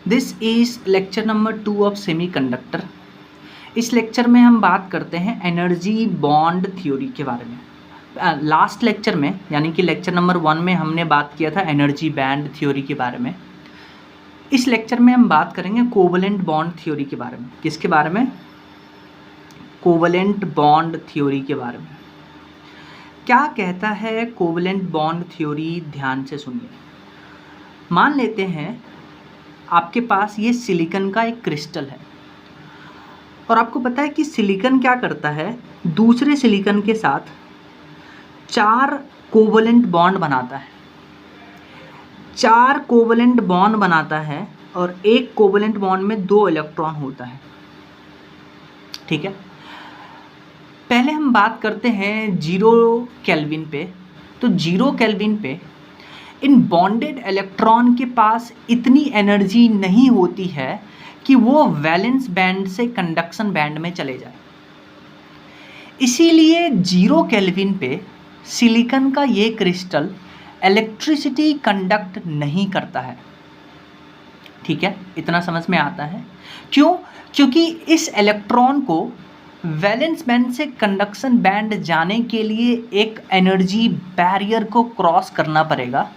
This is lecture number 2 of semiconductor. इस lecture में हम बात करते हैं एनर्जी बॉन्ड थ्योरी के बारे में। लास्ट लेक्चर में यानी कि लेक्चर नंबर 1 में हमने बात किया था एनर्जी बैंड थ्योरी के बारे में। इस लेक्चर में हम बात करेंगे कोवलेंट बॉन्ड थ्योरी के बारे में। किसके बारे में? कोवलेंट बॉन्ड थ्योरी के बारे में। क्या कहता है कोवलेंट बॉन्ड थ्योरी? ध्यान से सुनिए। मान लेते हैं आपके पास ये सिलिकॉन का एक क्रिस्टल है और आपको पता है कि सिलिकॉन क्या करता है, दूसरे सिलिकॉन के साथ 4 कोवलेंट बॉन्ड बनाता है। 4 कोवलेंट बॉन्ड बनाता है और एक कोवलेंट बॉन्ड में 2 इलेक्ट्रॉन होता है। ठीक है, पहले हम बात करते हैं 0 केल्विन पे। तो 0 केल्विन पे इन बॉन्डेड इलेक्ट्रॉन के पास इतनी एनर्जी नहीं होती है कि वो वैलेंस बैंड से कंडक्शन बैंड में चले जाए। इसीलिए 0 केल्विन पे सिलिकॉन का ये क्रिस्टल इलेक्ट्रिसिटी कंडक्ट नहीं करता है। ठीक है, इतना समझ में आता है। क्यों? क्योंकि इस इलेक्ट्रॉन को वैलेंस बैंड से कंडक्शन बैंड जाने के लिए एक एनर्जी बैरियर को क्रॉस करना पड़ेगा।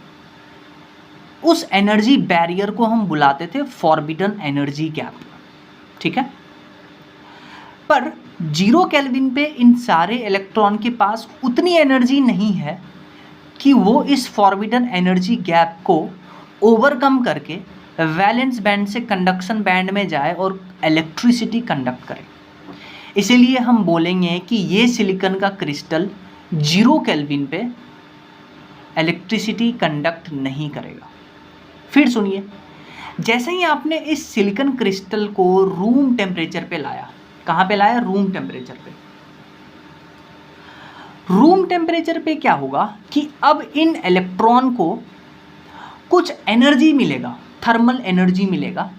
उस एनर्जी बैरियर को हम बुलाते थे फॉरबिडन एनर्जी गैप। ठीक है, पर 0 केल्विन पे इन सारे इलेक्ट्रॉन के पास उतनी एनर्जी नहीं है कि वो इस फॉरबिडन एनर्जी गैप को ओवरकम करके वैलेंस बैंड से कंडक्शन बैंड में जाए और इलेक्ट्रिसिटी कंडक्ट करे। इसीलिए हम बोलेंगे कि ये सिलिकॉन का क्रिस्टल 0 केल्विन पे इलेक्ट्रिसिटी कंडक्ट नहीं करेगा। फिर सुनिए, जैसे ही आपने इस सिलिकॉन क्रिस्टल को रूम टेम्परेचर पे लाया, कहाँ पे लाया? रूम टेम्परेचर पे। रूम टेम्परेचर पे क्या होगा कि अब इन इलेक्ट्रॉन को कुछ एनर्जी मिलेगा, थर्मल एनर्जी मिलेगा,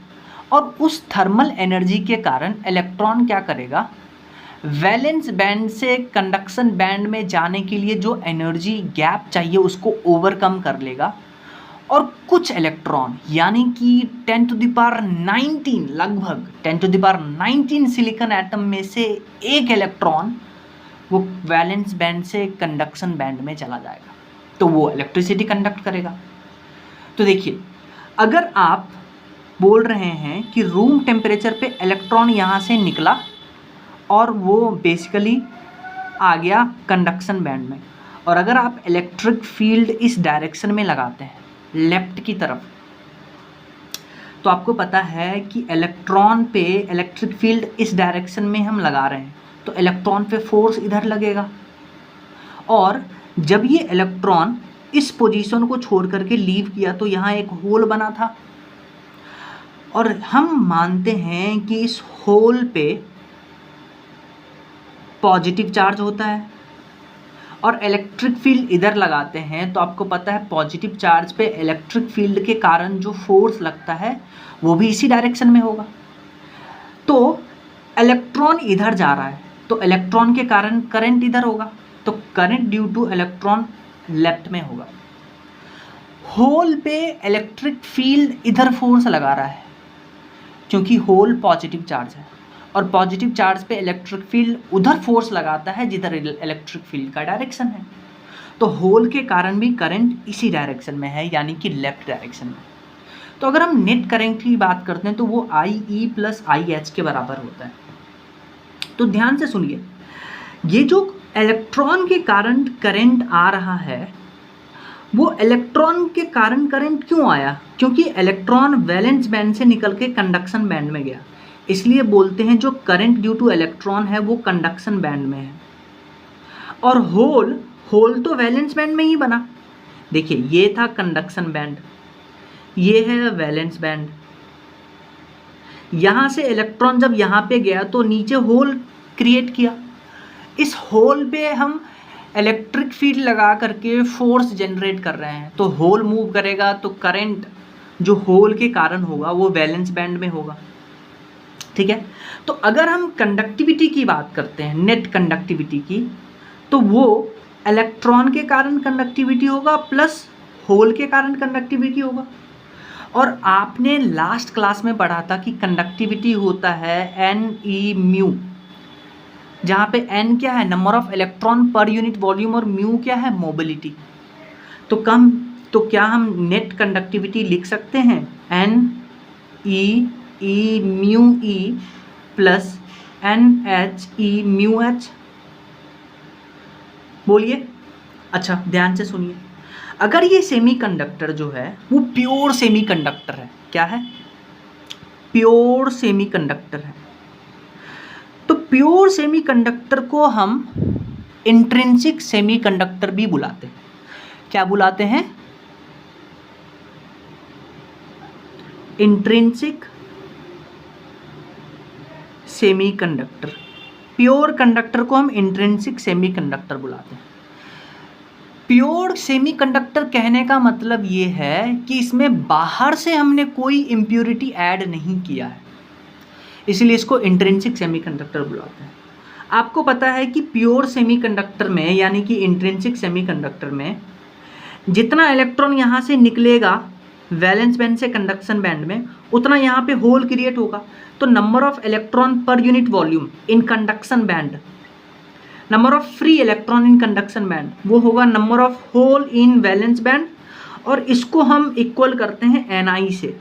और उस थर्मल एनर्जी के कारण इलेक्ट्रॉन क्या करेगा? वैलेंस बैंड से कंडक्शन बैंड में जाने के लिए जो एनर्जी गैप चाहिए उसको ओवरकम कर लेगा, और कुछ इलेक्ट्रॉन यानी कि 10 टू द पावर 19, लगभग 10 to the power 19 silicon atom में से एक इलेक्ट्रॉन वो वैलेंस बैंड से कंडक्शन बैंड में चला जाएगा, तो वो इलेक्ट्रिसिटी कंडक्ट करेगा। तो देखिए, अगर आप बोल रहे हैं कि रूम टेम्परेचर पे इलेक्ट्रॉन यहाँ से निकला और वो बेसिकली आ गया कंडक्शन बैंड में, और अगर आप इलेक्ट्रिक फील्ड इस डायरेक्शन में लगाते हैं लेफ्ट की तरफ, तो आपको पता है कि इलेक्ट्रॉन पे इलेक्ट्रिक फील्ड इस डायरेक्शन में हम लगा रहे हैं, तो इलेक्ट्रॉन पे फोर्स इधर लगेगा। और जब ये इलेक्ट्रॉन इस पोजीशन को छोड़ करके लीव किया तो यहाँ एक होल बना था, और हम मानते हैं कि इस होल पे पॉजिटिव चार्ज होता है और इलेक्ट्रिक फील्ड इधर लगाते हैं, तो आपको पता है पॉजिटिव चार्ज पे इलेक्ट्रिक फील्ड के कारण जो फोर्स लगता है वो भी इसी डायरेक्शन में होगा। तो इलेक्ट्रॉन इधर जा रहा है तो इलेक्ट्रॉन के कारण करंट इधर होगा, तो current due two electron left में होगा। होल पे इलेक्ट्रिक फील्ड इधर फोर्स लगा रहा है क्योंकि होल पॉजिटिव चार्ज है, और पॉजिटिव चार्ज पे इलेक्ट्रिक फील्ड उधर फोर्स लगाता है जिधर इलेक्ट्रिक फील्ड का डायरेक्शन है। तो होल के कारण भी करंट इसी डायरेक्शन में है, यानी कि लेफ्ट डायरेक्शन में। तो अगर हम नेट करंट की बात करते हैं तो वो IE + IH के बराबर होता है। तो ध्यान से सुनिए, ये जो इलेक्ट्रॉन के कारण करंट आ रहा है वो इलेक्ट्रॉन के कारण करंट क्यों आया? क्योंकि इलेक्ट्रॉन वैलेंस बैंड से निकल के कंडक्शन बैंड में गया, इसलिए बोलते हैं जो करंट ड्यू टू इलेक्ट्रॉन है वो कंडक्शन बैंड में है। और होल तो वैलेंस बैंड में ही बना। देखिए, ये था कंडक्शन बैंड, ये है वैलेंस बैंड। यहाँ से इलेक्ट्रॉन जब यहाँ पे गया तो नीचे होल क्रिएट किया। इस होल पे हम इलेक्ट्रिक फील्ड लगा करके फोर्स जनरेट कर रहे हैं, तो होल मूव करेगा तो करंट जो होल के कारण होगा वो वैलेंस बैंड में होगा। ठीक है, तो अगर हम कंडक्टिविटी की बात करते हैं, नेट कंडक्टिविटी की, तो वो इलेक्ट्रॉन के कारण कंडक्टिविटी होगा प्लस होल के कारण कंडक्टिविटी होगा। और आपने लास्ट क्लास में पढ़ा था कि कंडक्टिविटी होता है NE म्यू, जहाँ पे N क्या है, number of electron per unit volume, और म्यू क्या है, मोबिलिटी। तो क्या हम नेट कंडक्टिविटी लिख सकते हैं NE mu E plus NHE mu H? बोलिए। अच्छा ध्यान से सुनिए, अगर ये सेमीकंडक्टर जो है वो प्योर सेमीकंडक्टर है, क्या है, प्योर सेमीकंडक्टर है, तो प्योर सेमीकंडक्टर को हम इंट्रिंसिक सेमीकंडक्टर भी बुलाते हैं। क्या बुलाते हैं? Intrinsic semiconductor. प्योर कंडक्टर को हम इंट्रिंसिक सेमीकंडक्टर बुलाते हैं। प्योर सेमीकंडक्टर कहने का मतलब ये है कि इसमें बाहर से हमने कोई इम्प्योरिटी ऐड नहीं किया है, इसलिए इसको इंट्रिंसिक सेमीकंडक्टर बुलाते हैं। आपको पता है कि प्योर सेमीकंडक्टर में यानी कि इंट्रिंसिक सेमीकंडक्टर में जितना इलेक्ट्रॉन यहाँ से निकलेगा वैलेंस बैंड से कंडक्शन बैंड में, उतना यहाँ पे होल क्रिएट होगा। तो number of electron per unit volume in conduction band, number of free electron in conduction band, वो होगा number of hole in valence band, और इसको हम इक्वल करते हैं Ni से।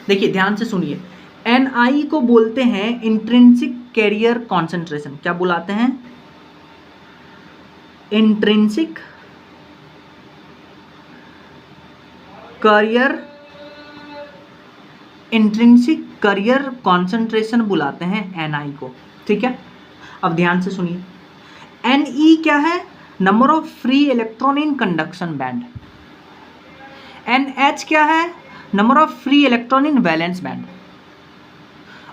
देखिए ध्यान से सुनिए, Ni को बोलते हैं इंट्रिंसिक कैरियर कॉन्सेंट्रेशन। क्या बुलाते हैं? इंट्रिंसिक कैरियर कॉन्सेंट्रेशन बुलाते हैं Ni को, ठीक है। अब ध्यान से सुनिए, Ne क्या है? Number of free electron in conduction band. NH क्या है? Number of free electron in valence band.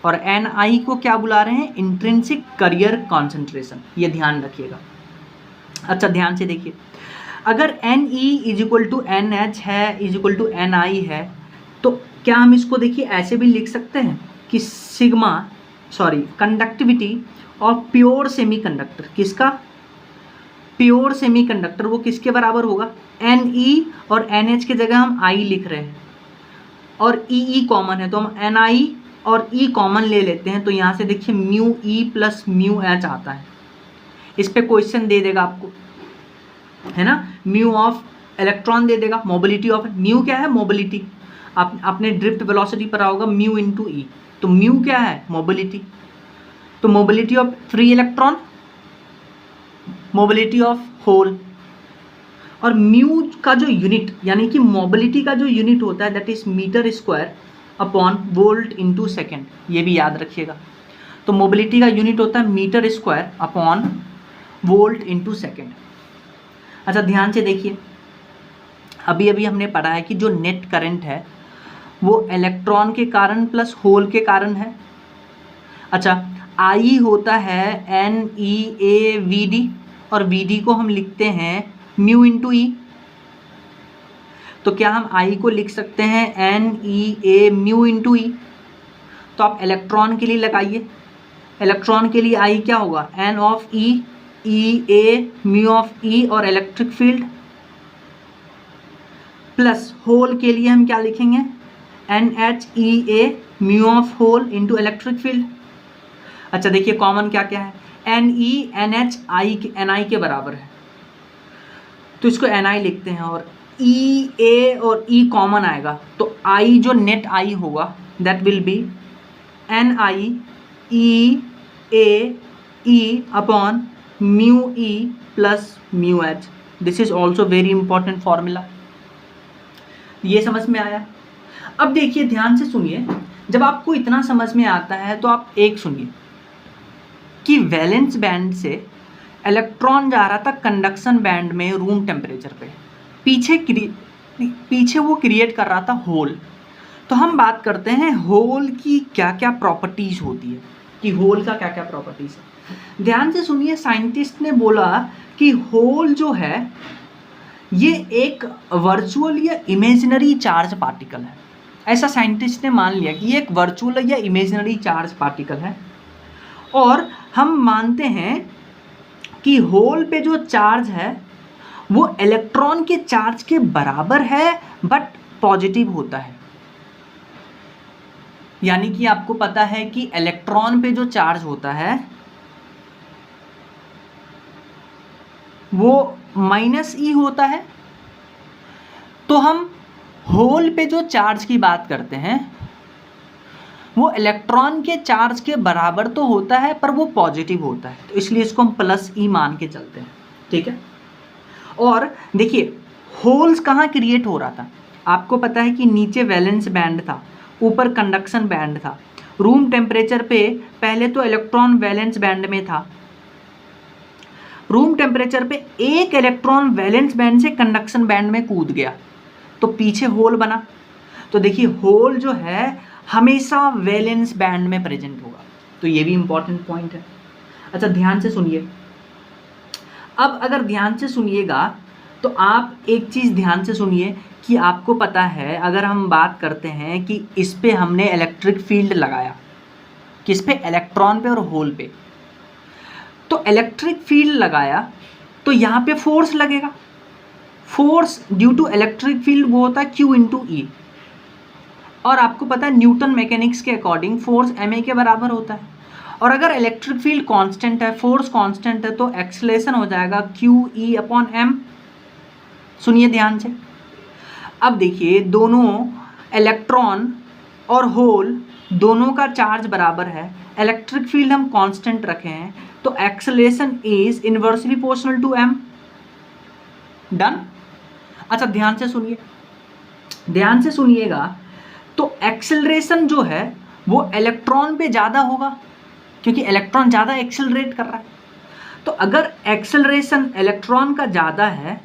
और Ni को क्या बुला रहे हैं? Intrinsic carrier concentration. ये ध्यान रखिएगा। अच्छा ध्यान से देखिए, अगर Ne is equal to NH है इज इक्वल टू Ni है, तो क्या हम इसको देखिए ऐसे भी लिख सकते हैं कि कंडक्टिविटी ऑफ प्योर सेमीकंडक्टर, किसका? प्योर सेमीकंडक्टर, वो किसके बराबर होगा? Ne और NH के जगह हम I लिख रहे हैं और E कॉमन है, तो हम Ni और E कॉमन ले लेते हैं, तो यहाँ से देखिए mu E plus mu H आता है। इस पे क्वेश्चन दे देगा आपको, है ना, म्यू ऑफ इलेक्ट्रॉन दे देगा, मोबिलिटी ऑफ, म्यू क्या है? मोबिलिटी। आपने ड्रिफ्ट वेलोसिटी पर होगा म्यू इंटू E, तो म्यू क्या है? मोबिलिटी। तो mobility of free electron, mobility of hole, और म्यू का जो यूनिट यानी कि मोबिलिटी का जो यूनिट होता है that is metre square upon volt into second, ये भी याद रखिएगा। तो मोबिलिटी का यूनिट होता है metre square upon volt into second. अच्छा ध्यान से देखिए, अभी अभी हमने पढ़ा है कि जो नेट करंट है वो इलेक्ट्रॉन के कारण प्लस होल के कारण है। अच्छा I होता है NeAVD, और VD को हम लिखते हैं म्यू इंटू E। तो क्या हम I को लिख सकते हैं NeA म्यू इंटू E? तो आप इलेक्ट्रॉन के लिए लगाइए, इलेक्ट्रॉन के लिए I क्या होगा? N of E, EA mu of E और इलेक्ट्रिक फील्ड, प्लस होल के लिए हम क्या लिखेंगे? NHEA mu of hole into electric field. अच्छा देखिए कॉमन क्या क्या है? Ne NH Ni के बराबर है, तो इसको Ni लिखते हैं, और EA और E कॉमन आएगा, तो I जो नेट I होगा that will B Ni E upon mu E plus mu H। This is also very important formula. ये समझ में आया? अब देखिए ध्यान से सुनिए, जब आपको इतना समझ में आता है तो आप एक सुनिए कि वैलेंस बैंड से इलेक्ट्रॉन जा रहा था कंडक्शन बैंड में रूम टेम्परेचर पे, पीछे वो क्रिएट कर रहा था होल। तो हम बात करते हैं होल की क्या क्या प्रॉपर्टीज होती है, कि होल का क्या क्या प्रॉपर्टीज है। ध्यान से सुनिए, साइंटिस्ट ने बोला कि होल जो है ये एक वर्चुअल या इमेजिनरी चार्ज पार्टिकल है। ऐसा साइंटिस्ट ने मान लिया कि ये एक वर्चुअल या इमेजिनरी चार्ज पार्टिकल है, और हम मानते हैं कि होल पे जो चार्ज है वो इलेक्ट्रॉन के चार्ज के बराबर है, बट पॉजिटिव होता है। यानी कि आपको पता है कि इलेक्ट्रॉन पे जो चार्ज होता है वो -e होता है। तो हम होल पे जो चार्ज की बात करते हैं वो इलेक्ट्रॉन के चार्ज के बराबर तो होता है पर वो पॉजिटिव होता है, तो इसलिए इसको हम +e मान के चलते हैं, ठीक है। और देखिए होल्स कहाँ क्रिएट हो रहा था, आपको पता है कि नीचे वैलेंस बैंड था, ऊपर कंडक्शन बैंड था। रूम टेम्परेचर पे पहले तो इलेक्ट्रॉन वैलेंस बैंड में था, रूम टेम्परेचर पे एक इलेक्ट्रॉन वैलेंस बैंड से कंडक्शन बैंड में कूद गया तो पीछे होल बना। तो देखिए होल जो है हमेशा वैलेंस बैंड में प्रेजेंट होगा, तो ये भी इंपॉर्टेंट पॉइंट है। अच्छा ध्यान से सुनिए, अब अगर ध्यान से सुनिएगा तो आप एक चीज़ ध्यान से सुनिए कि आपको पता है अगर हम बात करते हैं कि इस पे हमने इलेक्ट्रिक फील्ड लगाया, किस पे, इलेक्ट्रॉन पे और होल पे, तो इलेक्ट्रिक फील्ड लगाया तो यहाँ पे फोर्स लगेगा। Force due to electric field वो होता है Q/E, और आपको पता है न्यूटन मैकेनिक्स के अकॉर्डिंग फोर्स ma के बराबर होता है। और अगर इलेक्ट्रिक फील्ड कांस्टेंट है, फोर्स कांस्टेंट है, तो एक्सेलरेशन हो जाएगा QE/m। सुनिए ध्यान से, अब देखिए दोनों इलेक्ट्रॉन और होल दोनों का चार्ज बराबर है, इलेक्ट्रिक फील्ड हम कांस्टेंट रखे हैं, तो acceleration is inversely proportional to m। Done. अच्छा ध्यान से सुनिए, ध्यान से सुनिएगा, तो एक्सेलरेशन जो है वो इलेक्ट्रॉन पे ज़्यादा होगा क्योंकि इलेक्ट्रॉन ज़्यादा एक्सेलरेट कर रहा है। तो अगर एक्सेलरेशन इलेक्ट्रॉन का ज़्यादा है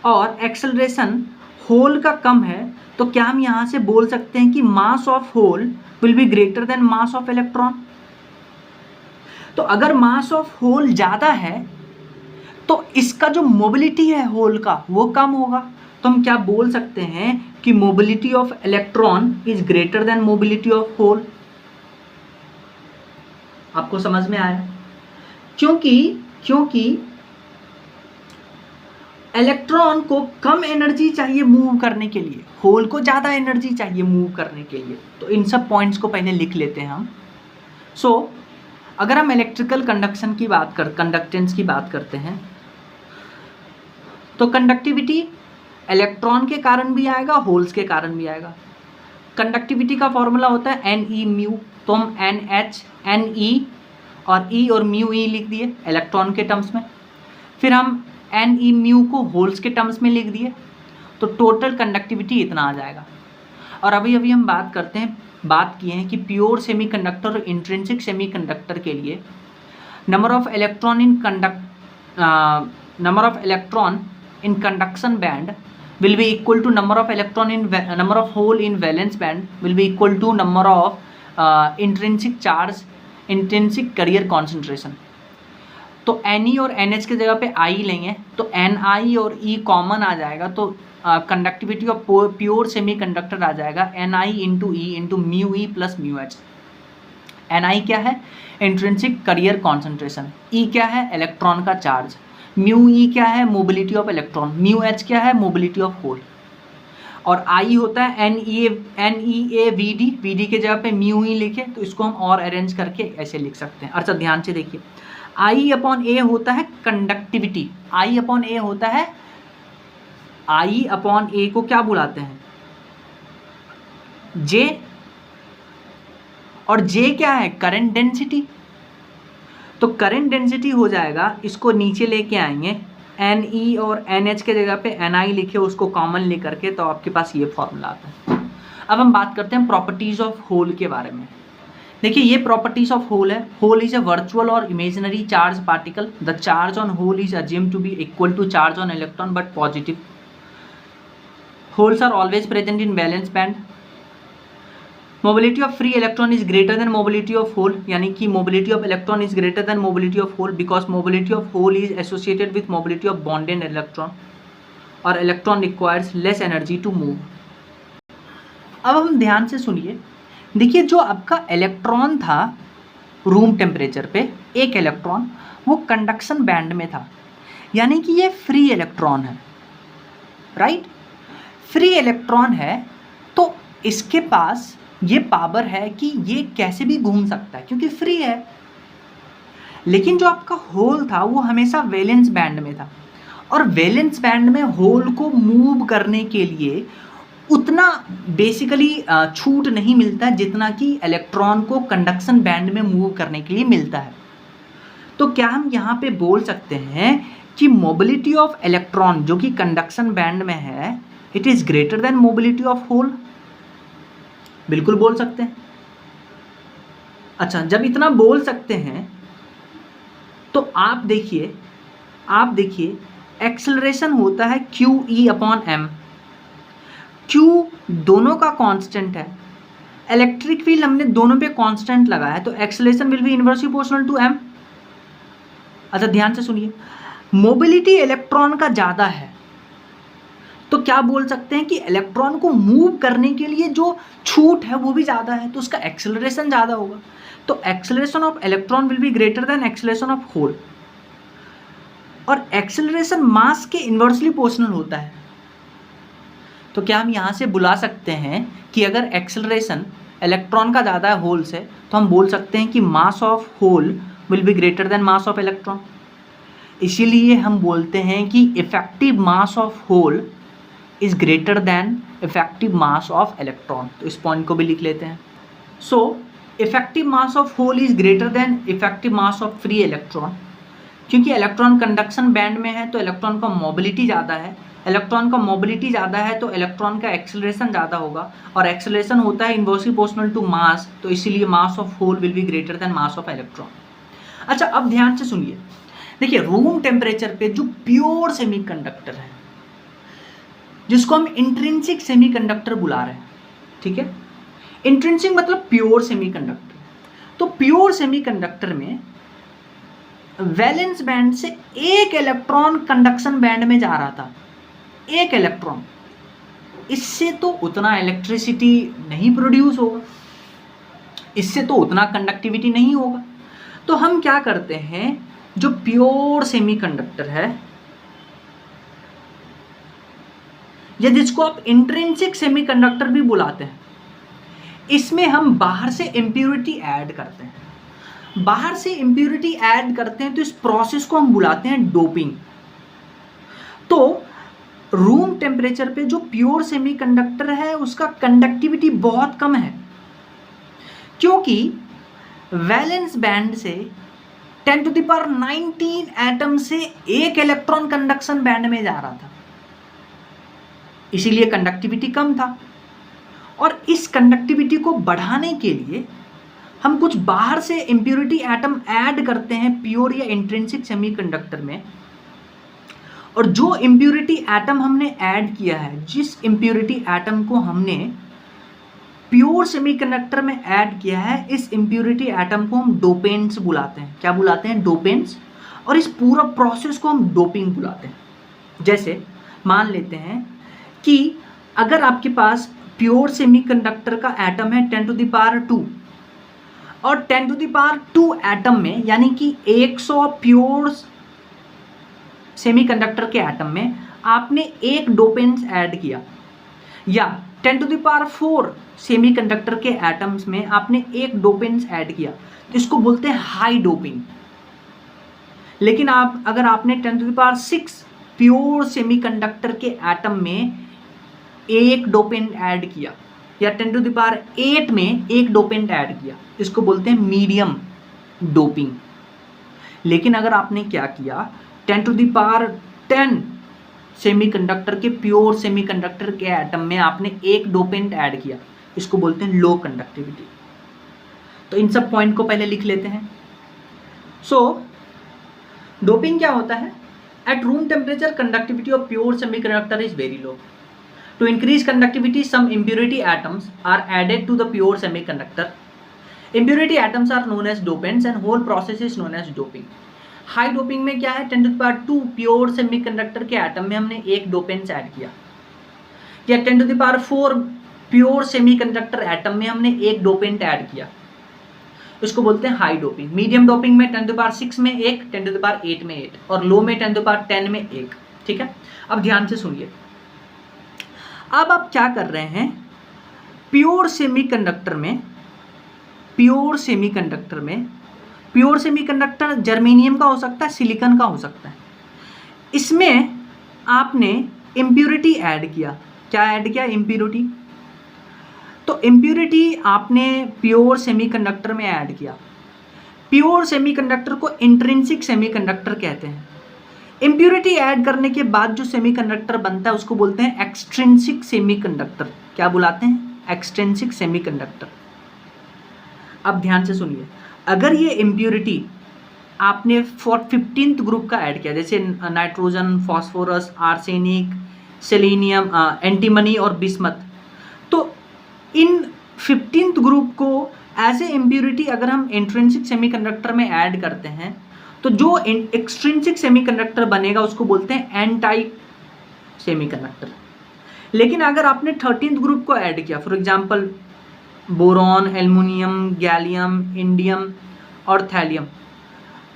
और एक्सेलरेशन होल का कम है तो क्या हम यहाँ से बोल सकते हैं कि mass of hole will be greater than mass of electron. तो अगर मास ऑफ होल ज़्यादा है तो इसका जो मोबिलिटी है होल का वो कम होगा, तो हम क्या बोल सकते हैं कि mobility of electron is greater than mobility of hole. आपको समझ में आया? क्योंकि इलेक्ट्रॉन को कम एनर्जी चाहिए मूव करने के लिए, होल को ज़्यादा एनर्जी चाहिए मूव करने के लिए। तो इन सब पॉइंट्स को पहले लिख लेते हैं हम। अगर हम इलेक्ट्रिकल कंडक्शन की कंडक्टेंस की बात करते हैं तो कंडक्टिविटी इलेक्ट्रॉन के कारण भी आएगा, होल्स के कारण भी आएगा। कंडक्टिविटी का फॉर्मूला होता है NE/μ, तो हम NH, NE और E और μe लिख दिए इलेक्ट्रॉन के टर्म्स में, फिर हम NE/μ को होल्स के टर्म्स में लिख दिए, तो टोटल कंडक्टिविटी इतना आ जाएगा। और अभी हम बात किए हैं कि प्योर सेमीकंडक्टर और इंट्रिंसिक सेमीकंडक्टर के लिए number of electron in conduction band will be equal to number of hole in valence band will be equal to number of intrinsic charge, intrinsic carrier concentration। तो Ne और NH की जगह पे I लेंगे तो Ni और E common आ जाएगा, तो कंडक्टिविटी ऑफ प्योर सेमीकंडक्टर आ जाएगा Ni into E into μe plus μh। Ni क्या है? Intrinsic career concentration. E क्या है? इलेक्ट्रॉन का चार्ज। μe क्या है? Mobility of electron. μh क्या है? Mobility of hole. और I होता है NeAVD, VD के जगह पे μe लिखे तो इसको हम और अरेंज करके ऐसे लिख सकते हैं। अच्छा ध्यान से देखिए, I/A होता है कंडक्टिविटी, I/A होता है, I/A को क्या बुलाते हैं? J, और J क्या है? Current density. तो करंट डेंसिटी हो जाएगा, इसको नीचे लेके आएंगे, Ne और NH के जगह पे Ni लिखे, उसको कॉमन ले करके, तो आपके पास ये फॉर्मूला आता है। अब हम बात करते हैं प्रॉपर्टीज ऑफ होल के बारे में। देखिए ये प्रॉपर्टीज ऑफ होल है। होल इज अ वर्चुअल और imaginary charge particle. The charge on hole is assumed to be equal to charge on electron but positive. Holes are always present in valence band. Mobility of free electron is greater than mobility of hole, यानी कि mobility of electron is greater than mobility of hole because mobility of hole is associated with mobility of bonded electron और electron requires less energy to move. अब हम ध्यान से सुनिए, देखिए जो आपका इलेक्ट्रॉन था रूम टेम्परेचर पे, एक इलेक्ट्रॉन वो कंडक्शन बैंड में था, यानी कि ये फ्री इलेक्ट्रॉन है, राइट। फ्री इलेक्ट्रॉन है तो इसके पास ये पावर है कि ये कैसे भी घूम सकता है क्योंकि फ्री है। लेकिन जो आपका होल था वो हमेशा वैलेंस बैंड में था, और वैलेंस बैंड में होल को मूव करने के लिए उतना बेसिकली छूट नहीं मिलता जितना कि इलेक्ट्रॉन को कंडक्शन बैंड में मूव करने के लिए मिलता है। तो क्या हम यहाँ पे बोल सकते हैं कि मोबिलिटी ऑफ इलेक्ट्रॉन जो कि कंडक्शन बैंड में है, it is greater than mobility of hole? बिल्कुल बोल सकते हैं। अच्छा, जब इतना बोल सकते हैं तो आप देखिए एक्सेलरेशन होता है QE/m। Q दोनों का कांस्टेंट है, इलेक्ट्रिक फील्ड हमने दोनों पे कांस्टेंट लगाया, तो acceleration will be inversely proportional to m। अच्छा ध्यान से सुनिए, मोबिलिटी इलेक्ट्रॉन का ज़्यादा है तो क्या बोल सकते हैं कि इलेक्ट्रॉन को मूव करने के लिए जो छूट है वो भी ज़्यादा है, तो उसका एक्सेलरेशन ज़्यादा होगा। तो acceleration of electron will be greater than acceleration of hole, और एक्सेलरेशन मास के इन्वर्सली प्रोपोर्शनल होता है। तो क्या हम यहाँ से बुला सकते हैं कि अगर एक्सेलरेशन इलेक्ट्रॉन का ज़्यादा है होल से, तो हम बोल सकते हैं कि mass of hole will be greater than mass of electron. इसीलिए हम बोलते हैं कि effective mass of hole is greater than effective mass of electron. तो इस पॉइंट को भी लिख लेते हैं। So effective mass of hole is greater than effective mass of free electron, क्योंकि इलेक्ट्रॉन कंडक्शन बैंड में है तो इलेक्ट्रॉन का मोबिलिटी ज़्यादा है, इलेक्ट्रॉन का मोबिलिटी ज़्यादा है तो इलेक्ट्रॉन का एक्सेलरेशन ज़्यादा होगा, और एक्सेलरेशन होता है इनवर्सली प्रोपोर्शनल टू मास, तो इसीलिए mass of hole will be greater than mass of electron. अच्छा, अब ध्यान से सुनिए, देखिए रूम टेम्परेचर पे जो प्योर सेमीकंडक्टर है, जिसको हम इंट्रिंसिक सेमीकंडक्टर बुला रहे हैं, ठीक है, इंट्रिंसिक मतलब प्योर सेमीकंडक्टर। तो प्योर सेमीकंडक्टर में वैलेंस बैंड से एक इलेक्ट्रॉन कंडक्शन बैंड में जा रहा था, एक इलेक्ट्रॉन, इससे तो उतना इलेक्ट्रिसिटी नहीं प्रोड्यूस होगा, इससे तो उतना कंडक्टिविटी नहीं होगा। तो हम क्या करते हैं, जो प्योर सेमीकंडक्टर है या जिसको आप इंट्रिंसिक सेमीकंडक्टर भी बुलाते हैं, इसमें हम बाहर से इम्प्योरिटी ऐड करते हैं। बाहर से इम्प्योरिटी ऐड करते हैं तो इस प्रोसेस को हम बुलाते हैं डोपिंग। तो रूम टेम्परेचर पे जो प्योर सेमीकंडक्टर है उसका कंडक्टिविटी बहुत कम है, क्योंकि वैलेंस बैंड से 10⁻19 एटम से एक इलेक्ट्रॉन कंडक्शन बैंड में जा रहा था, इसीलिए कंडक्टिविटी कम था। और इस कंडक्टिविटी को बढ़ाने के लिए हम कुछ बाहर से इम्प्योरिटी एटम ऐड करते हैं प्योर या इंट्रिंसिक सेमीकंडक्टर में, और जो इम्प्योरिटी एटम हमने ऐड किया है, जिस इम्प्योरिटी एटम को हमने प्योर सेमीकंडक्टर में ऐड किया है, इस इम्प्योरिटी एटम को हम डोपेंट्स बुलाते हैं। क्या बुलाते हैं? डोपेंट्स। और इस पूरा प्रोसेस को हम डोपिंग बुलाते हैं। जैसे मान लेते हैं कि अगर आपके पास प्योर सेमीकंडक्टर का एटम है 10⁻², और 10⁻² एटम में, यानी कि 100 प्योर सेमीकंडक्टर के एटम में आपने एक डोपेंट्स ऐड किया, या 10⁻⁴ सेमीकंडक्टर के एटम्स में आपने एक डोपेंट्स ऐड किया, तो इसको बोलते हैं हाई डोपिंग। लेकिन अगर आपने 10⁻⁶ प्योर सेमीकंडक्टर के एटम में एक डोपेंट ऐड किया, या 10⁸ में एक डोपेंट ऐड किया, इसको बोलते हैं मीडियम डोपिंग। लेकिन अगर आपने क्या किया, 10⁻10 सेमीकंडक्टर के प्योर सेमीकंडक्टर के एटम में आपने एक डोपेंट ऐड किया, इसको बोलते हैं लो कंडक्टिविटी। तो इन सब पॉइंट को पहले लिख लेते हैं। सो डोपिंग क्या होता है? At room temperature conductivity of pure semiconductor is very low. To increase conductivity, some impurity atoms are added to the pure semiconductor. Impurity atoms are known as dopants and whole process is known as doping. High doping में क्या है? 10⁻² pure semiconductor के atom में हमने एक dopants add किया, या 10⁻⁴ pure semiconductor atom में हमने एक डोपेंट ऐड किया, इसको बोलते हैं हाई डोपिंग. मीडियम डोपिंग में 10⁻6 में एक, 10⁸ में एक, और लो में 10⁻10 में एक. ठीक है, अब ध्यान से सुनिए. अब आप क्या कर रहे हैं, प्योर सेमीकंडक्टर जर्मेनियम का हो सकता है, सिलिकॉन का हो सकता है। इसमें आपने इम्प्योरिटी ऐड किया। क्या ऐड किया? इम्प्योरिटी। तो इम्प्योरिटी आपने प्योर सेमीकंडक्टर में ऐड किया। प्योर सेमीकंडक्टर को इंट्रिंसिक सेमीकंडक्टर कहते हैं। इम्प्योरिटी ऐड करने के बाद जो सेमीकंडक्टर बनता है उसको बोलते हैं एक्सट्रिंसिक सेमीकंडक्टर। क्या बुलाते हैं? Extrinsic semiconductor. अब ध्यान से सुनिए, अगर ये इम्प्योरिटी आपने 15th ग्रुप का ऐड किया, जैसे nitrogen, phosphorus, arsenic, selenium, antimony और बिस्मथ, तो इन 15th ग्रुप को एज ए इम्प्योरिटी अगर हम इंट्रिंसिक सेमीकंडक्टर में ऐड करते हैं तो जो एक्सट्रिंसिक सेमीकंडक्टर बनेगा उसको बोलते हैं एन टाइप सेमीकंडक्टर। लेकिन अगर आपने 13th ग्रुप को ऐड किया, for example boron, aluminium, gallium, indium और थैलियम,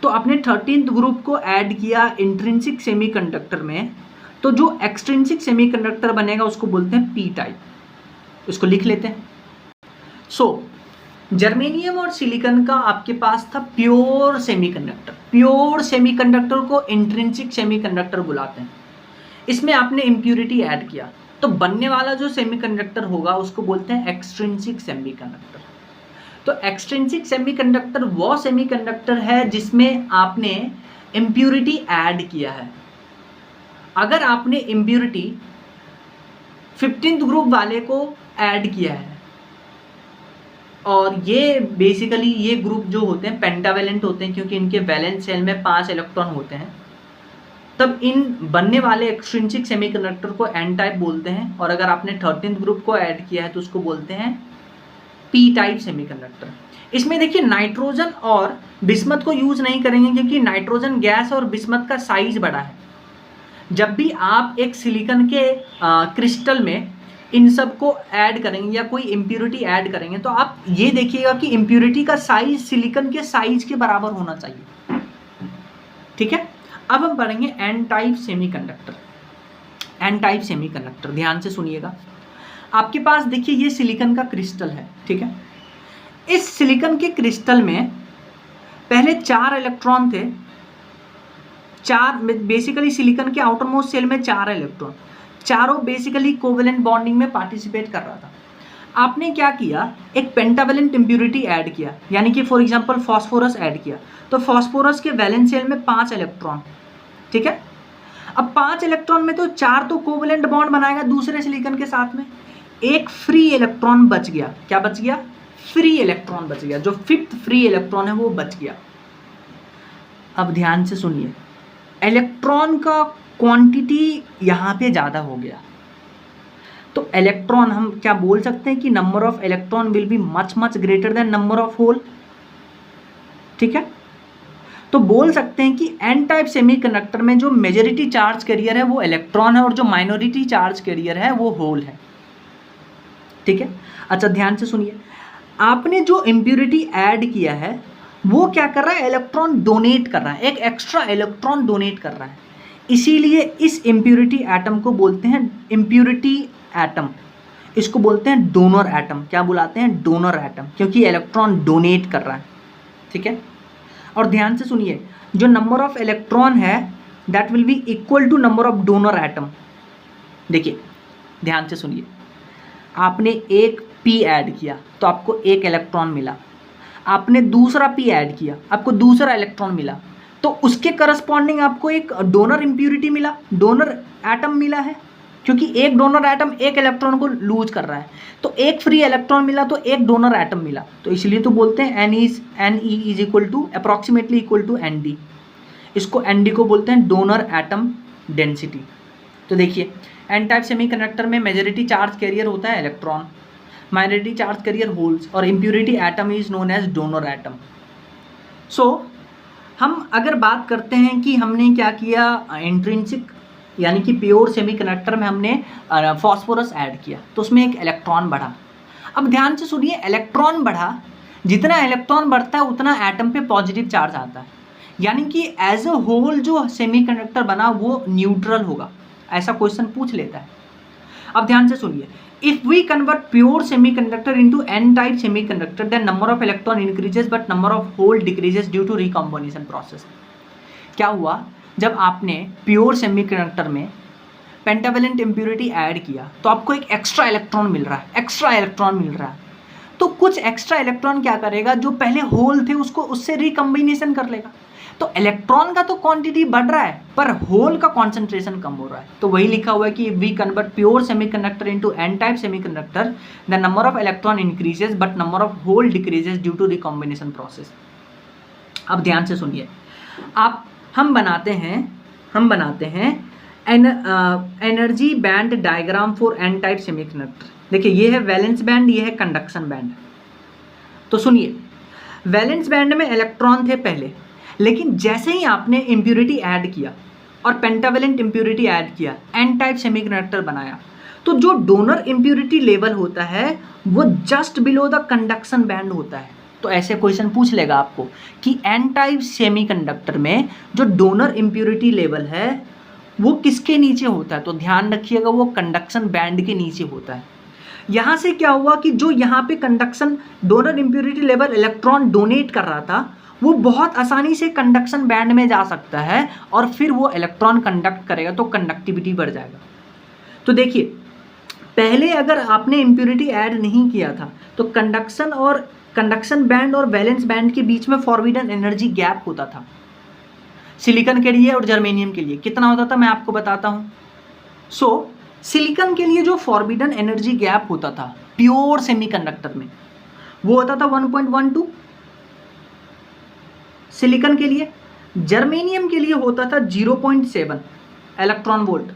तो आपने 13th ग्रुप को ऐड किया इंट्रिंसिक सेमीकंडक्टर में, तो जो एक्सट्रिंसिक सेमीकंडक्टर बनेगा उसको बोलते हैं पी टाइप। इसको लिख लेते हैं। जर्मेनियम और सिलिकॉन का आपके पास था प्योर सेमीकंडक्टर। प्योर सेमीकंडक्टर को इंट्रिंसिक सेमीकंडक्टर बुलाते हैं। इसमें आपने इम्प्योरिटी ऐड किया तो बनने वाला जो सेमीकंडक्टर होगा उसको बोलते हैं एक्सट्रिंसिक सेमीकंडक्टर। तो एक्सट्रिंसिक सेमीकंडक्टर वो सेमीकंडक्टर है जिसमें आपने इम्प्योरिटी ऐड किया है। अगर आपने इम्प्योरिटी 15th ग्रुप वाले को ऐड किया है, और ये बेसिकली ये ग्रुप जो होते हैं पेंटावेलेंट होते हैं क्योंकि इनके वैलेंस शेल में 5 इलेक्ट्रॉन होते हैं, तब इन बनने वाले एक्सट्रिंसिक सेमीकंडक्टर को एन टाइप बोलते हैं। और अगर आपने 13th ग्रुप को ऐड किया है तो उसको बोलते हैं पी टाइप सेमीकंडक्टर। इसमें देखिए नाइट्रोजन और बिस्मथ को यूज नहीं करेंगे क्योंकि नाइट्रोजन गैस और बिस्मथ का साइज बड़ा है। जब भी आप एक सिलिकॉन के क्रिस्टल में इन सब को ऐड करेंगे या कोई इम्प्योरिटी ऐड करेंगे तो आप ये देखिएगा कि इम्प्योरिटी का साइज सिलिकॉन के साइज के बराबर होना चाहिए। ठीक है, अब हम पढ़ेंगे N type semiconductor. N type semiconductor ध्यान से सुनिएगा। आपके पास देखिए ये सिलिकॉन का क्रिस्टल है। ठीक है, इस सिलिकॉन के क्रिस्टल में पहले 4 इलेक्ट्रॉन थे। 4 बेसिकली सिलिकॉन के आउटर मोस्ट सेल में 4 इलेक्ट्रॉन, चारों बेसिकली कोवेलेंट बॉन्डिंग में पार्टिसिपेट कर रहा था। आपने क्या किया, एक पेंटावेलेंट इम्प्योरिटी ऐड किया, यानी कि फॉर एग्जांपल फास्फोरस ऐड किया। तो फास्फोरस के वैलेंस शेल में 5 इलेक्ट्रॉन। ठीक है, अब 5 इलेक्ट्रॉन में तो 4 तो कोवेलेंट बॉन्ड बनाएगा दूसरे सिलिकॉन के साथ में, एक फ्री इलेक्ट्रॉन बच गया। क्या बच गया? फ्री इलेक्ट्रॉन बच गया। जो 5th फ्री इलेक्ट्रॉन है वो बच गया। अब ध्यान से सुनिए, इलेक्ट्रॉन का क्वांटिटी यहाँ पे ज़्यादा हो गया। तो इलेक्ट्रॉन हम क्या बोल सकते हैं कि number of electron will be much much greater than number of hole. ठीक है, तो बोल सकते हैं कि एन टाइप सेमीकंडक्टर में जो मेजॉरिटी चार्ज कैरियर है वो इलेक्ट्रॉन है और जो माइनॉरिटी चार्ज कैरियर है वो होल है। ठीक है, अच्छा ध्यान से सुनिए, आपने जो इम्प्योरिटी ऐड किया है वो क्या कर रहा है, इलेक्ट्रॉन डोनेट कर रहा है, एक एक्स्ट्रा इलेक्ट्रॉन डोनेट कर रहा है। इसीलिए इस इम्प्योरिटी एटम को बोलते हैं इम्प्योरिटी एटम। इसको बोलते हैं डोनर एटम। क्या बुलाते हैं? डोनर एटम, क्योंकि इलेक्ट्रॉन डोनेट कर रहा है। ठीक है, और ध्यान से सुनिए, जो नंबर ऑफ इलेक्ट्रॉन है that will be equal to number of donor atom. देखिए ध्यान से सुनिए, आपने एक पी ऐड किया तो आपको एक इलेक्ट्रॉन मिला, आपने दूसरा पी ऐड किया आपको दूसरा इलेक्ट्रॉन मिला, तो उसके करस्पॉन्डिंग आपको एक डोनर इम्प्योरिटी मिला, डोनर एटम मिला है, क्योंकि एक डोनर एटम एक इलेक्ट्रॉन को लूज कर रहा है। तो एक फ्री इलेक्ट्रॉन मिला तो एक डोनर एटम मिला, तो इसलिए तो बोलते हैं N E is equal to approximately equal to N D. इसको एन डी को बोलते हैं डोनर एटम डेंसिटी। तो देखिए एन टाइप सेमीकंडक्टर में मेजॉरिटी चार्ज कैरियर होता है electron, minority charge carrier holes, और impurity atom is known as donor atom. So हम अगर बात करते हैं कि हमने क्या किया, इंट्रिंसिक यानी कि प्योर सेमीकंडक्टर में हमने फास्फोरस ऐड किया तो उसमें एक इलेक्ट्रॉन बढ़ा। अब ध्यान से सुनिए, इलेक्ट्रॉन बढ़ा, जितना इलेक्ट्रॉन बढ़ता है उतना एटम पे पॉजिटिव चार्ज आता है, यानी कि एज अ होल जो सेमीकंडक्टर बना वो न्यूट्रल होगा। ऐसा क्वेश्चन पूछ लेता है। अब ध्यान से सुनिए, if we convert pure semiconductor into N type semiconductor then number of electron increases but number of hole decreases due to recombination process. क्या हुआ, जब आपने प्योर सेमीकंडक्टर में पेंटावेलेंट इम्प्योरिटी ऐड किया तो आपको एक एक्स्ट्रा इलेक्ट्रॉन मिल रहा है, एक्स्ट्रा इलेक्ट्रॉन मिल रहा है। तो कुछ एक्स्ट्रा इलेक्ट्रॉन क्या करेगा, जो पहले होल थे उसको उससे रिकम्बिनेशन कर लेगा। तो इलेक्ट्रॉन का तो क्वांटिटी बढ़ रहा है पर होल का कॉन्सेंट्रेशन कम हो रहा है। तो वही लिखा हुआ है कि we convert pure semiconductor into N type semiconductor the number of electron increases but number of hole decreases due to recombination process. अब ध्यान से सुनिए, हम बनाते हैं energy band diagram for N type semiconductor. देखिए ये है वैलेंस बैंड, ये है कंडक्शन बैंड। तो सुनिए, वैलेंस बैंड में इलेक्ट्रॉन थे पहले, लेकिन जैसे ही आपने इम्प्योरिटी ऐड किया और पेंटावेलेंट इम्प्योरिटी ऐड किया, एन टाइप सेमीकंडक्टर बनाया, तो जो डोनर इम्प्योरिटी लेवल होता है वो just below the conduction band होता है। तो ऐसे क्वेश्चन पूछ लेगा आपको कि एन टाइप सेमीकंडक्टर में जो डोनर इम्प्योरिटी लेवल है वो किसके नीचे होता है, तो ध्यान रखिएगा वो कंडक्शन बैंड के नीचे होता है। यहाँ से क्या हुआ कि जो यहाँ पे conduction donor impurity level electron donate कर रहा था वो बहुत आसानी से कंडक्शन बैंड में जा सकता है और फिर वो इलेक्ट्रॉन कंडक्ट करेगा तो कंडक्टिविटी बढ़ जाएगा। तो देखिए, पहले अगर आपने इम्प्योरिटी ऐड नहीं किया था तो कंडक्शन बैंड और वैलेंस बैंड के बीच में फॉरबिडन एनर्जी गैप होता था। सिलिकॉन के लिए और जर्मेनियम के लिए कितना होता था मैं आपको बताता हूँ। सिलिकॉन के लिए जो फॉरबिडन एनर्जी गैप होता था प्योर सेमीकंडक्टर में वो होता था 1.12 सिलिकॉन के लिए। जर्मेनियम के लिए होता था 0.7 इलेक्ट्रॉन वोल्ट।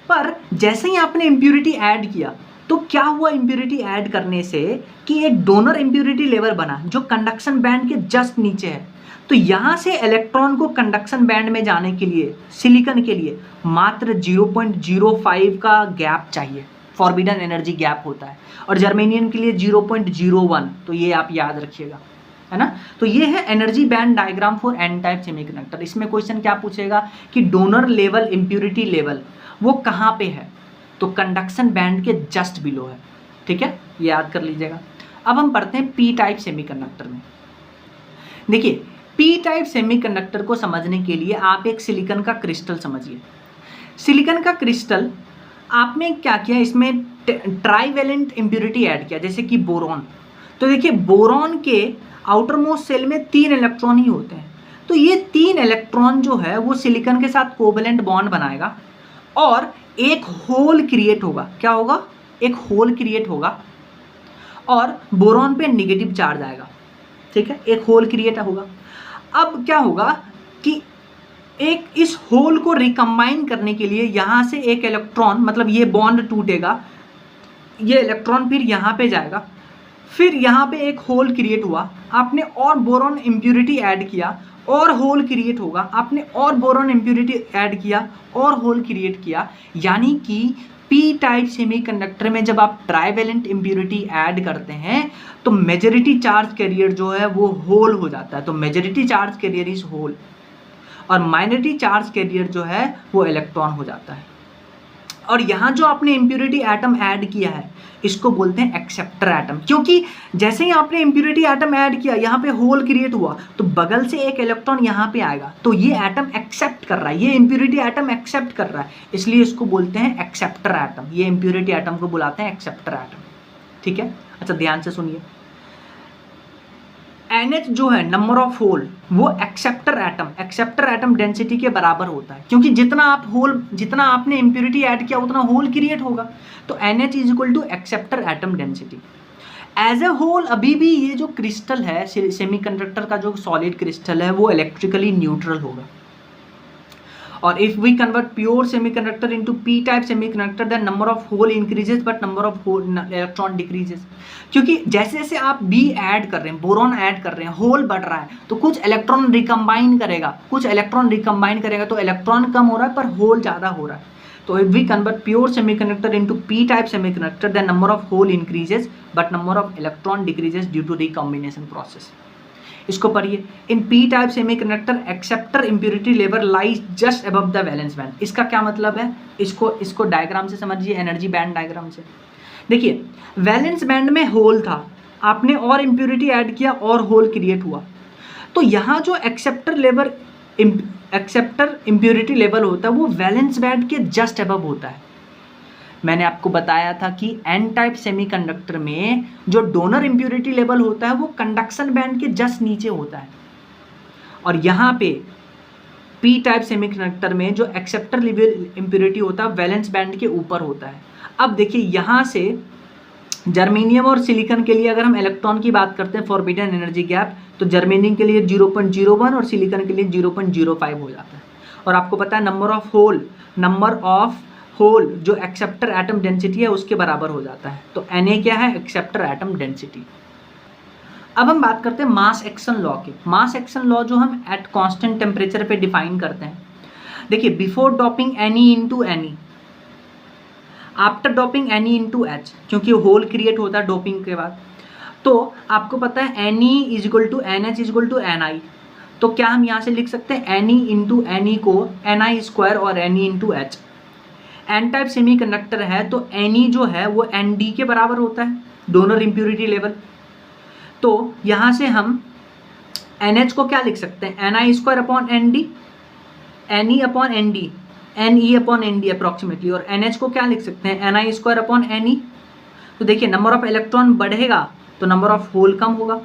पर जैसे ही आपने इम्प्योरिटी ऐड किया तो क्या हुआ, इम्प्योरिटी ऐड करने से कि एक डोनर इम्प्योरिटी लेवल बना जो कंडक्शन बैंड के जस्ट नीचे है। तो यहाँ से इलेक्ट्रॉन को कंडक्शन बैंड में जाने के लिए सिलिकॉन के लिए मात्र 0.05 का गैप चाहिए, फॉरबिडन एनर्जी गैप होता है, और जर्मेनियम के लिए 0.01। तो ये आप याद रखिएगा, है ना। तो ये है energy band diagram for N type semiconductor. इसमें क्वेश्चन क्या पूछेगा कि डोनर लेवल इम्प्योरिटी लेवल वो कहाँ पे है, तो कंडक्शन बैंड के जस्ट बिलो है। ठीक है, याद कर लीजिएगा। अब हम पढ़ते हैं पी टाइप सेमीकंडक्टर में। देखिए, पी टाइप सेमीकंडक्टर को समझने के लिए आप एक सिलिकॉन का क्रिस्टल समझिए। सिलिकॉन का क्रिस्टल आपने क्या किया, इसमें ट्राईवेलेंट इम्प्योरिटी ऐड किया, जैसे कि बोरॉन। तो देखिए, बोरॉन के आउटर मोस्ट सेल में 3 इलेक्ट्रॉन ही होते हैं। तो ये 3 इलेक्ट्रॉन जो है वो सिलिकॉन के साथ कोवेलेंट बॉन्ड बनाएगा और एक होल क्रिएट होगा। क्या होगा, एक होल क्रिएट होगा और बोरॉन पे निगेटिव चार्ज आएगा। ठीक है, एक होल क्रिएट होगा। अब क्या होगा कि एक इस होल को रिकम्बाइन करने के लिए यहाँ से एक इलेक्ट्रॉन, मतलब ये बॉन्ड टूटेगा, ये इलेक्ट्रॉन फिर यहाँ पे जाएगा, फिर यहाँ पे एक होल क्रिएट हुआ, आपने और बोरॉन इम्प्योरिटी ऐड किया और होल क्रिएट होगा, आपने और बोरॉन इम्प्योरिटी ऐड किया और होल क्रिएट किया। यानी कि पी टाइप सेमीकंडक्टर में जब आप ट्राईवेलेंट इम्प्योरिटी ऐड करते हैं तो मेजॉरिटी चार्ज कैरियर जो है वो होल हो जाता है। तो majority charge carrier is hole और माइनॉरिटी चार्ज कैरियर जो है वो इलेक्ट्रॉन हो जाता है। और यहाँ जो आपने इम्प्योरिटी एटम ऐड किया है इसको बोलते हैं एक्सेप्टर एटम, क्योंकि जैसे ही आपने इम्प्योरिटी एटम ऐड किया यहाँ पे होल क्रिएट हुआ तो बगल से एक इलेक्ट्रॉन यहाँ पे आएगा, तो ये एटम एक्सेप्ट कर रहा है, ये इम्प्योरिटी एटम एक्सेप्ट कर रहा है, इसलिए इसको बोलते हैं एक्सेप्टर एटम। ये इम्प्योरिटी एटम को बुलाते हैं एक्सेप्टर एटम। ठीक है, अच्छा ध्यान से सुनिए, NH जो है नंबर ऑफ होल वो एक्सेप्टर एटम डेंसिटी के बराबर होता है, क्योंकि जितना आपने इम्प्योरिटी ऐड किया उतना होल क्रिएट होगा। तो NH is equal to acceptor atom density. As a hole अभी भी ये जो क्रिस्टल है सेमीकंडक्टर का, जो सॉलिड क्रिस्टल है वो इलेक्ट्रिकली न्यूट्रल होगा। और if we convert pure semiconductor into P type semiconductor then number of hole increases but number of electron decreases, क्योंकि जैसे जैसे आप बी ऐड कर रहे हैं, बोरॉन ऐड कर रहे हैं, होल बढ़ रहा है, तो कुछ इलेक्ट्रॉन रिकम्बाइन करेगा, तो इलेक्ट्रॉन कम हो रहा है पर होल ज़्यादा हो रहा है। तो if we convert pure semiconductor into P type semiconductor then number of hole increases but number of electron decreases due to recombination process. इसको पढ़िए, in P type semiconductor acceptor impurity level lies just above the valence band. इसका क्या मतलब है, इसको diagram से समझिए, energy band diagram से। देखिए वैलेंस बैंड में होल था, आपने और इम्प्योरिटी ऐड किया और होल क्रिएट हुआ, तो यहाँ जो एक्सेप्टर इम्प्योरिटी लेवल होता है वो वैलेंस बैंड के जस्ट अबव होता है। मैंने आपको बताया था कि एन टाइप सेमीकंडक्टर में जो डोनर इम्प्योरिटी लेवल होता है वो कंडक्शन बैंड के जस्ट नीचे होता है, और यहाँ पे पी टाइप सेमीकंडक्टर में जो एक्सेप्टर लेवल इम्प्योरिटी होता है वैलेंस बैंड के ऊपर होता है। अब देखिए यहाँ से जर्मेनियम और सिलिकॉन के लिए अगर हम इलेक्ट्रॉन की बात करते हैं फॉरबिडन एनर्जी गैप, तो जर्मेनियम के लिए 0.01 और सिलिकॉन के लिए 0.05 हो जाता है। और आपको पता है नंबर ऑफ होल जो एक्सेप्टर एटम डेंसिटी है उसके बराबर हो जाता है। तो Na क्या है, एक्सेप्टर एटम डेंसिटी। अब हम बात करते हैं मास एक्शन लॉ की। मास एक्शन लॉ जो हम एट कांस्टेंट टेम्परेचर पे डिफाइन करते हैं। देखिए before doping Ne into Ne, after doping Ne into H, क्योंकि होल क्रिएट होता है डोपिंग के बाद, तो आपको पता है Ne is equal to NH is equal to Ni। तो क्या हम यहाँ से लिख सकते हैं Ne इंटू Ne को Ni स्क्वायर और Ne into H। N type semiconductor है तो Ne जो है वो Nd के बराबर होता है, डोनर इम्प्योरिटी लेवल। तो यहाँ से हम NH को क्या लिख सकते हैं, Ni square upon Nd, Ne upon Nd, Ne upon Nd approximately, और NH को क्या लिख सकते हैं, Ni स्क्वायर अपॉन Ne। तो देखिए नंबर ऑफ इलेक्ट्रॉन बढ़ेगा तो नंबर ऑफ होल कम होगा,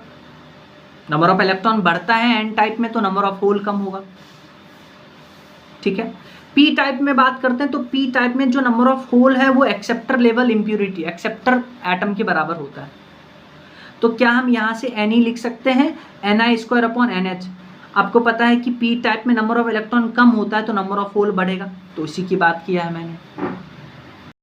नंबर ऑफ इलेक्ट्रॉन बढ़ता है एन टाइप में तो नंबर ऑफ होल कम होगा। ठीक है, पी टाइप में बात करते हैं तो पी टाइप में जो नंबर ऑफ होल है वो acceptor level impurity, acceptor atom के बराबर होता है। तो क्या हम यहाँ से Ne लिख सकते हैं, Ni स्क्वायर अपॉन NH। आपको पता है कि पी टाइप में नंबर ऑफ इलेक्ट्रॉन कम होता है तो नंबर ऑफ होल बढ़ेगा, तो इसी की बात किया है मैंने।